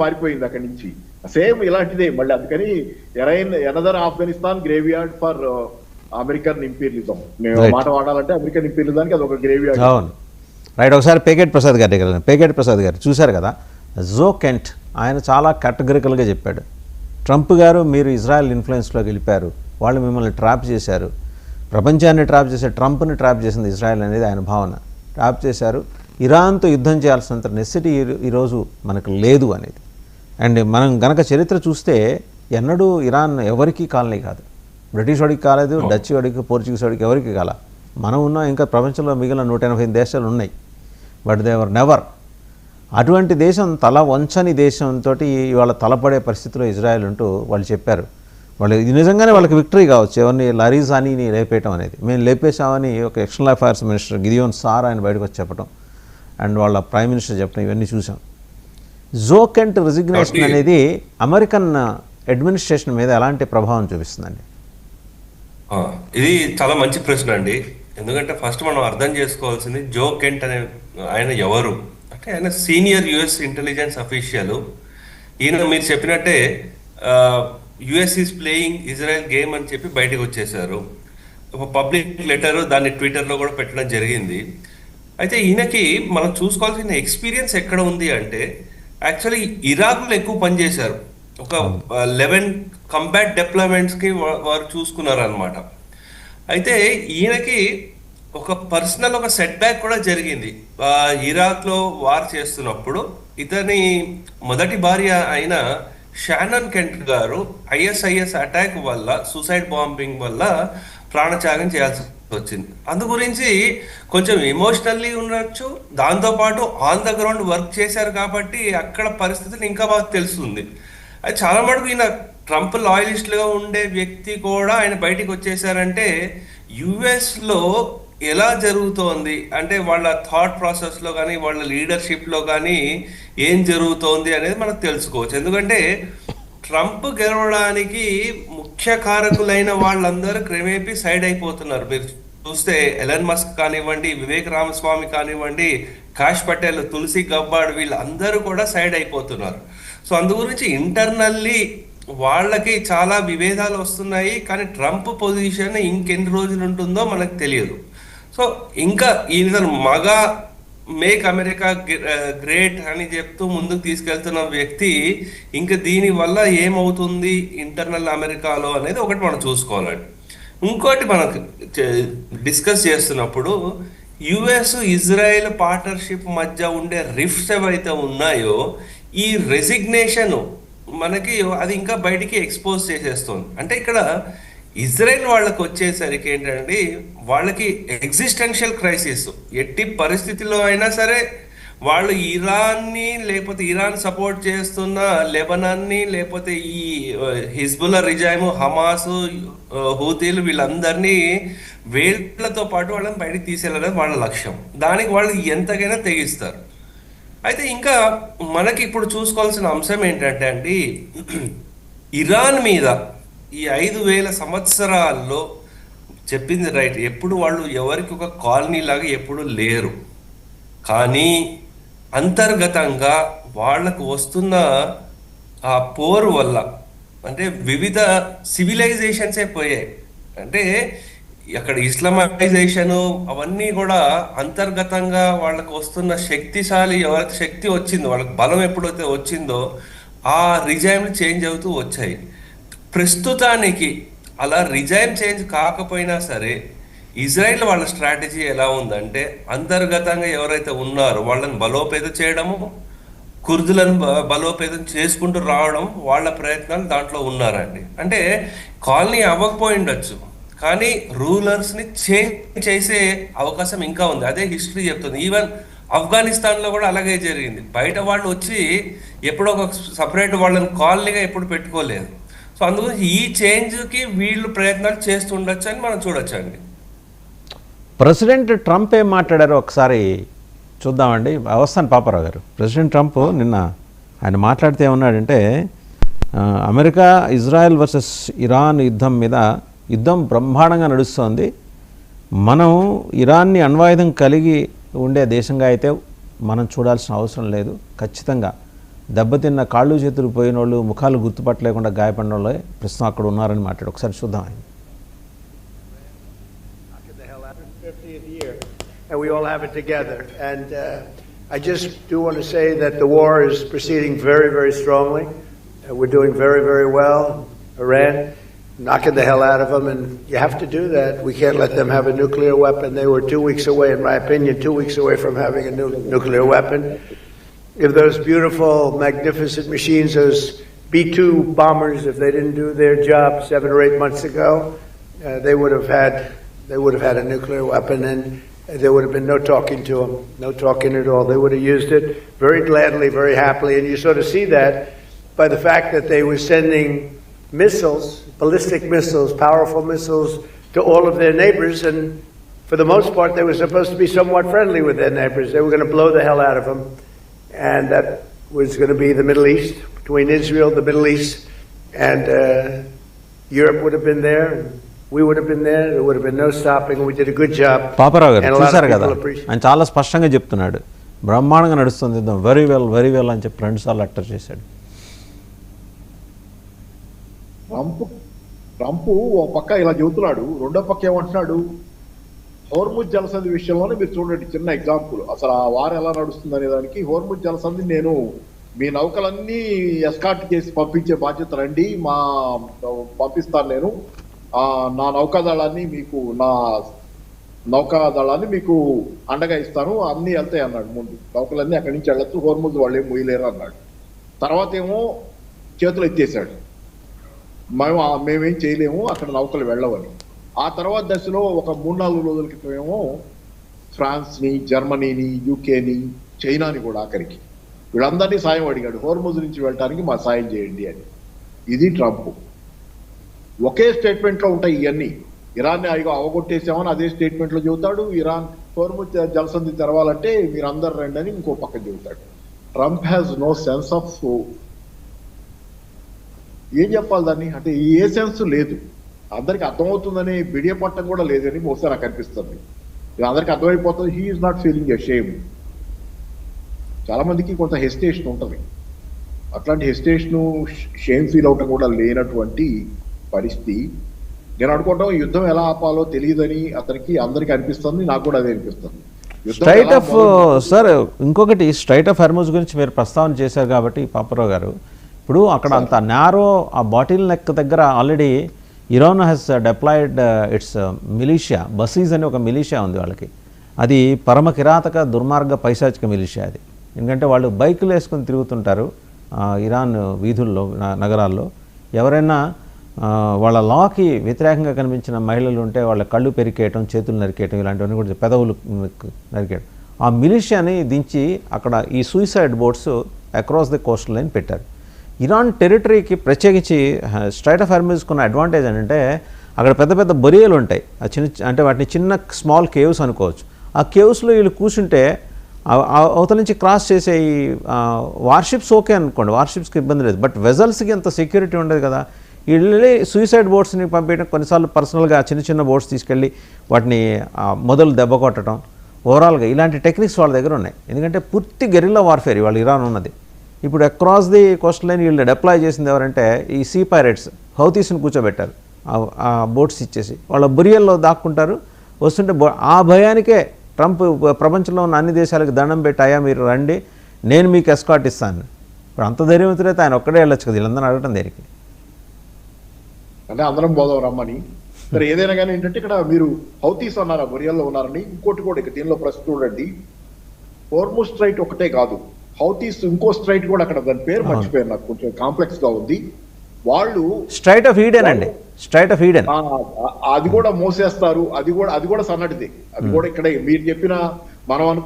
పారిపోయింది అక్కడి నుంచి. సేమ్ ఇలాంటిదే మళ్ళీ. అందుకని another Afghanistan grave yard for American imperialism. మేము మాట వాడాలంటే అమెరికన్ ఇంపీరియలిజానికి అది ఒక గ్రేవ్ యార్డ్. అవును, రైట్. ఒకసారి పేకెట్ ప్రసాద్ గారి దగ్గర, పేకెట్ ప్రసాద్ గారు చూశారు కదా, జో కెంట్ ఆయన చాలా కేటగరికల్గా చెప్పాడు, ట్రంప్ గారు మీరు ఇజ్రాయెల్ ఇన్ఫ్లుయెన్స్లోకి వెళ్ళిపోయారు, వాళ్ళు మిమ్మల్ని ట్రాప్ చేశారు, ప్రపంచాన్ని ట్రాప్ చేశారు, ట్రంప్ని ట్రాప్ చేసింది ఇజ్రాయెల్ అనేది ఆయన భావన. ట్రాప్ చేశారు, ఇరాన్తో యుద్ధం చేయాల్సినంత నెసిటీ ఈరోజు మనకు లేదు అనేది. అండ్ మనం గనక చరిత్ర చూస్తే ఎన్నడూ ఇరాన్ ఎవరికీ కాలనీ కాదు, బ్రిటిష్ వాడికి కాలేదు, డచ్ వాడికి, పోర్చుగీస్ వాడికి ఎవరికి కాల. మనం ఉన్నాం, ఇంకా ప్రపంచంలో మిగిలిన 180 దేశాలు ఉన్నాయి, బట్ దే వర్ నెవర్. అటువంటి దేశం, తల వంచని దేశంతో ఇవాళ తలపడే పరిస్థితిలో ఇజ్రాయెల్ ఉంటూ వాళ్ళు చెప్పారు. వాళ్ళు ఇది నిజంగానే వాళ్ళకి విక్టరీ కావచ్చు, ఎవరిని లరీజానీని లేపేయటం అనేది. మేము లేపేశామని ఒక external affairs minister Gideon sir ఆయన బయటకు వచ్చి చెప్పడం, అండ్ వాళ్ళ ప్రైమ్ మినిస్టర్ చెప్పడం, ఇవన్నీ చూసాం. జో కెంట్ రిజిగ్నేషన్ అనేది అమెరికన్ అడ్మినిస్ట్రేషన్ మీద ఎలాంటి ప్రభావం చూపిస్తుందండి? ఇది చాలా మంచి ప్రశ్న అండి. ఎందుకంటే ఫస్ట్ మనం అర్థం చేసుకోవాల్సింది, జో కెంట్ అనే ఆయన ఎవరు అంటే, ఆయన సీనియర్ యుఎస్ ఇంటెలిజెన్స్ అఫీషియల్. ఈయన మీరు చెప్పినట్టే US is playing Israel game అని చెప్పి బయటకు వచ్చేసారు. ఒక పబ్లిక్ లెటర్ దాన్ని ట్విట్టర్లో కూడా పెట్టడం జరిగింది. అయితే ఈయనకి మనం చూసుకోవాల్సిన ఎక్స్పీరియన్స్ ఎక్కడ ఉంది అంటే, యాక్చువల్లీ ఇరాక్లో ఎక్కువ పనిచేశారు. ఒక 11 కంబాట్ డిప్లాయ్మెంట్స్కి వారు చూసుకున్నారు అనమాట. అయితే ఈయనకి ఒక పర్సనల్ ఒక సెట్ బ్యాక్ కూడా జరిగింది. ఇరాక్లో వార్ చేస్తున్నప్పుడు ఇతని మొదటి భార్య అయిన షానన్ కెంట్ గారు ఐఎస్ఐఎస్ అటాక్ వల్ల, సూసైడ్ బాంబింగ్ వల్ల ప్రాణత్యాగం చేయాల్సి వచ్చింది. అందు గురించి కొంచెం ఎమోషనల్లీ ఉండొచ్చు, దాంతోపాటు ఆన్ ద గ్రౌండ్ వర్క్ చేశారు కాబట్టి అక్కడ పరిస్థితులు ఇంకా బాగా తెలుస్తుంది. అది చాలా మటుకు ఈయన ట్రంప్ లాయలిస్ట్గా ఉండే వ్యక్తి కూడా ఆయన బయటికి వచ్చేసారంటే, యుఎస్లో ఎలా జరుగుతోంది అంటే వాళ్ళ థాట్ ప్రాసెస్లో కానీ వాళ్ళ లీడర్షిప్లో కానీ ఏం జరుగుతోంది అనేది మనకు తెలుసుకోవచ్చు. ఎందుకంటే ట్రంప్ గెలవడానికి ముఖ్య కారకులైన వాళ్ళందరూ క్రమేపీ సైడ్ అయిపోతున్నారు. మీరు చూస్తే ఎలన్ మస్క్ కానివ్వండి, వివేక్ రామస్వామి కానివ్వండి, కాష్ పటేల్, తులసి గబ్బార్డ్, వీళ్ళందరూ కూడా సైడ్ అయిపోతున్నారు. సో అందు గురించి ఇంటర్నల్లీ వాళ్ళకి చాలా విభేదాలు వస్తున్నాయి. కానీ ట్రంప్ పొజిషన్ ఇంకెన్ని రోజులు ఉంటుందో మనకు తెలియదు. సో ఇంకా ఈయన మగా మేక్ అమెరికా గ్రేట్ అని చెప్తూ ముందుకు తీసుకెళ్తున్న వ్యక్తి ఇంకా దీని వల్ల ఏమవుతుంది ఇంటర్నల్ అమెరికాలో అనేది ఒకటి మనం చూసుకోవాలండి. ఇంకోటి మనకు డిస్కస్ చేస్తున్నప్పుడు యుఎస్ ఇజ్రాయెల్ పార్ట్నర్షిప్ మధ్య ఉండే రిఫ్ట్స్ ఏవైతే ఉన్నాయో, ఈ రెసిగ్నేషన్ మనకి అది ఇంకా బయటికి ఎక్స్పోజ్ చేసేస్తుంది. అంటే ఇక్కడ ఇజ్రాయెల్ వాళ్ళకి వచ్చేసరికి ఏంటంటే, వాళ్ళకి ఎగ్జిస్టెన్షియల్ క్రైసిస్. ఎట్టి పరిస్థితుల్లో అయినా సరే వాళ్ళు ఇరాన్ని, లేకపోతే ఇరాన్ సపోర్ట్ చేస్తున్న లెబనాన్ని, లేకపోతే ఈ హిజ్బుల్లా రిజైమ్, హమాస్, హూతీలు, వీళ్ళందరినీ వేళ్లతో పాటు వాళ్ళని బయటికి తీసుకెళ్ళడం వాళ్ళ లక్ష్యం. దానికి వాళ్ళు ఎంతకైనా తెగిస్తారు. అయితే ఇంకా మనకి ఇప్పుడు చూసుకోవాల్సిన అంశం ఏంటంటే అండి, ఇరాన్ మీద ఈ 5,000 సంవత్సరాల్లో చెప్పింది రైట్, ఎప్పుడు వాళ్ళు ఎవరికి ఒక కాలనీ లాగా ఎప్పుడు లేరు. కానీ అంతర్గతంగా వాళ్లకు వస్తున్న ఆ పోరు వల్ల, అంటే వివిధ సివిలైజేషన్సే పోయాయి. అంటే అక్కడ ఇస్లామైజేషను అవన్నీ కూడా అంతర్గతంగా వాళ్ళకు వస్తున్న శక్తిశాలి, ఎవరికి శక్తి వచ్చిందో, వాళ్ళకి బలం ఎప్పుడైతే వచ్చిందో ఆ రిజైమ్ చేంజ్ అవుతూ వచ్చాయి. ప్రస్తుతానికి అలా రిజైమ్ చేంజ్ కాకపోయినా సరే ఇజ్రాయెల్ వాళ్ళ స్ట్రాటజీ ఎలా ఉందంటే, అంతర్గతంగా ఎవరైతే ఉన్నారో వాళ్ళని బలోపేతం చేయడము, కుర్దులను బలోపేతం చేసుకుంటూ రావడం వాళ్ళ ప్రయత్నాలు దాంట్లో ఉన్నారండి. అంటే కాలనీ అవ్వకపోయిండొచ్చు, కానీ రూలర్స్ని చేంజ్ చేసే అవకాశం ఇంకా ఉంది. అదే హిస్టరీ చెప్తుంది. ఈవెన్ ఆఫ్ఘనిస్తాన్లో కూడా అలాగే జరిగింది. బయట వాళ్ళు వచ్చి ఎప్పుడో ఒక సపరేట్ వాళ్ళని కాలనీగా ఎప్పుడు పెట్టుకోలేదు. సో అందుకని ఈ చేంజ్కి వీళ్ళు ప్రయత్నాలు చేస్తుండొచ్చు అని మనం చూడొచ్చు అండి. ప్రెసిడెంట్ ట్రంప్ ఏం మాట్లాడారో ఒకసారి చూద్దామండి. అవస్థాన్ పాపారావు గారు, ప్రెసిడెంట్ ట్రంప్ నిన్న ఆయన మాట్లాడితే ఏమన్నాడంటే, అమెరికా ఇజ్రాయెల్ వర్సెస్ ఇరాన్ యుద్ధం బ్రహ్మాండంగా నడుస్తోంది, మనం ఇరాన్ని అణ్వాయుధం కలిగి ఉండే దేశంగా అయితే మనం చూడాల్సిన అవసరం లేదు, ఖచ్చితంగా దెబ్బతిన్న కాళ్ళు చేతులు పోయిన వాళ్ళు, ముఖాలు గుర్తుపట్టలేకుండా గాయపడిన వాళ్ళే ప్రస్తుతం అక్కడ ఉన్నారని మాట్లాడు. ఒకసారి చూద్దాం ఆయన. And we all have it together. And I just do want to say that the war is proceeding very, very strongly. We're doing very, very well. Iran, knocking the hell out of them, and you have to do that. We can't let them have a nuclear weapon. They were 2 weeks away, in my opinion, 2 weeks away from having a nuclear weapon. If those beautiful, magnificent machines, those B-2 bombers, if they didn't do their job 7 or 8 months ago, they would have had a nuclear weapon, and there would have been no talking to them, no talking at all. They would have used it very gladly, very happily, and you sort of see that by the fact that they were sending missiles, ballistic missiles, powerful missiles to all of their neighbors, and for the most part they were supposed to be somewhat friendly with their neighbors. They were going to blow the hell out of them, and that was going to be the Middle East, between Israel, the Middle East, and Europe would have been there, and we would have been there. There would have been no stopping. We did a good job. Paparao గారు చూసారు కదా, ఆయన చాలా స్పష్టంగా చెప్తున్నాడు, బ్రహ్మాండంగా నడుస్తుంది యుద్ధం, వెరీ వెల్ అని చెప్పి 2 సార్లు అట్టర్ చేశాడు. ట్రంప్ ఒక పక్క ఇలా చెబుతున్నాడు, రెండో పక్క ఏమంటున్నాడు, హోర్ముజ్ జలసంధి విషయంలోనే మీరు చూడండి, చిన్న ఎగ్జాంపుల్, అసలు ఆ వార్ ఎలా నడుస్తుంది అనే దానికి. హోర్ముజ్ జలసంధి నేను మీ నౌకలన్నీ ఎస్కార్ట్ చేసి పంపించే బాధ్యత రండి, పంపిస్తాను నేను, నా నౌకాదళాన్ని మీకు అండగా ఇస్తాను, అన్నీ వెళ్తాయి అన్నాడు. ముందు నౌకలన్నీ అక్కడి నుంచి వెళ్ళొచ్చు, హోర్ముజ్ వాళ్ళు ఏం మొయ్యలేరు అన్నాడు. తర్వాత ఏమో చేతులు ఎత్తేసాడు, మేమేం చేయలేము, అక్కడ నౌకలు వెళ్ళవని. ఆ తర్వాత దశలో ఒక 3-4 రోజుల క్రితం ఏమో ఫ్రాన్స్ని, జర్మనీని, యూకేని, చైనాని కూడా ఆఖరికి వీళ్ళందరినీ సాయం అడిగాడు, హోర్ముజ్ నుంచి వెళ్ళటానికి మా సాయం చేయండి అని. ఇది ట్రంప్. ఒకే స్టేట్మెంట్లో ఉంటాయి ఇవన్నీ. ఇరాన్ని అవగొట్టేసామని అదే స్టేట్మెంట్లో చెబుతాడు, ఇరాన్ హోర్ముజ్ జలసంధి తెరవాలంటే మీరు అందరు రండి అని ఇంకో పక్క చెబుతాడు. Trump has no sense of, ఏం చెప్పాలి దాన్ని అంటే, ఏ సెన్స్ లేదు, అందరికి అర్థమవుతుందని బిడియ పట్టం కూడా లేదని బహుశా నాకు అనిపిస్తుంది. అందరికి అర్థమైపోతుంది, he is not feeling a shame. చాలా మందికి కొంత హెసిటేషన్ ఉంటుంది, అట్లాంటి హెసిటేషను, షేమ్ ఫీల్ అవటం కూడా లేనటువంటి పరిస్థితి. నేను అనుకుంటాం యుద్ధం ఎలా ఆపాలో తెలియదని అతనికి, అందరికీ అనిపిస్తుంది, నాకు కూడా అదే అనిపిస్తుంది. స్ట్రైట్ ఆఫ్ సార్, ఇంకొకటి స్ట్రైట్ ఆఫ్ హర్ముజ్ గురించి మీరు ప్రస్తావన చేశారు కాబట్టి పాపారావు గారు, ఇప్పుడు అక్కడ అంత నారో, ఆ బాటిల్ నెక్ దగ్గర already Iran has deployed its militia, Basij అని ఒక మిలిషియా ఉంది వాళ్ళకి. అది పరమ కిరాతక దుర్మార్గ పైశాచిక మిలిషియా అది. ఎందుకంటే వాళ్ళు బైకులు వేసుకొని తిరుగుతుంటారు ఇరాన్ వీధుల్లో, నగరాల్లో. ఎవరైనా వాళ్ళ లాకి వ్యతిరేకంగా కనిపించిన మహిళలు ఉంటే వాళ్ళ కళ్ళు పెరికేయటం, చేతులు నరికేయటం, ఇలాంటివన్నీ కూడా, పెదవులు నరికేయడం. ఆ మిలిషియాని దించి అక్కడ ఈ suicide boats across the coastal line పెట్టారు. ఇరాన్ టెరిటరీకి ప్రత్యేకించి స్ట్రైట్ ఆఫ్ హర్ముజ్కి ఉన్న అడ్వాంటేజ్ ఏంటంటే అక్కడ పెద్ద పెద్ద బొరియలు ఉంటాయి, అంటే వాటిని చిన్న స్మాల్ కేవ్స్ అనుకోవచ్చు. ఆ కేవ్స్లో వీళ్ళు కూర్చుంటే అవతల నుంచి క్రాస్ చేసే ఈ వార్షిప్స్ ఓకే అనుకోండి, వార్షిప్స్కి ఇబ్బంది లేదు, బట్ వెజల్స్కి అంత సెక్యూరిటీ ఉండదు కదా. వీళ్ళే సూసైడ్ బోట్స్ని పంపించడం, కొన్నిసార్లు పర్సనల్గా చిన్న బోట్స్ తీసుకెళ్ళి వాటిని మొదలు దెబ్బ కొట్టడం, ఓవరాల్గా ఇలాంటి టెక్నిక్స్ వాళ్ళ దగ్గర ఉన్నాయి. ఎందుకంటే పూర్తి గెరిల్లా వార్ఫేర్ వాళ్ళు ఇరాన్ ఉన్నది. ఇప్పుడు అక్రాస్ ది కోస్ట్ లైన్ వీళ్ళు డిప్లాయ్ చేసింది ఎవరంటే ఈ సీ పైరేట్స్, హౌతీస్ని కూర్చోబెట్టారు ఆ బోట్స్ ఇచ్చేసి. వాళ్ళ బురియల్లో దాక్కుంటారు, వస్తుంటే ఆ భయానికే ట్రంప్ ప్రపంచంలో ఉన్న అన్ని దేశాలకు దండం పెట్టి, అయ్యా మీరు రండి, నేను మీకు ఎస్కాట్ ఇస్తాను. ఇప్పుడు అంత ధైర్యవంతులైతే ఆయన ఒక్కడే వెళ్ళొచ్చు కదా, వీళ్ళందరూ అడగటం దేనికి? అంటే అందరం పోదాం రమ్మని. సరే ఏదైనా కానీ ఏంటంటే, ఇక్కడ మీరు హౌతీస్ అన్నారా, బొరియల్లో ఉన్నారని. ఇంకోటి కూడా ఇక దీనిలో ప్రశ్న చూడండి, హోర్ముజ్ స్ట్రైట్ ఒకటే కాదు, హౌతీస్ ఇంకో స్ట్రైట్ కూడా అక్కడ, దాని పేరు మర్చిపోయారు, నాకు కొంచెం కాంప్లెక్స్ గా ఉంది. వాళ్ళు స్ట్రైట్ ఆఫ్ ఈడెన్ అండి, స్ట్రైట్ ఆఫ్ ఈడెన్, అది కూడా మోసేస్తారు, అది కూడా సన్నటిది, అది కూడా ఇక్కడే మీరు చెప్పిన మనం అనుకో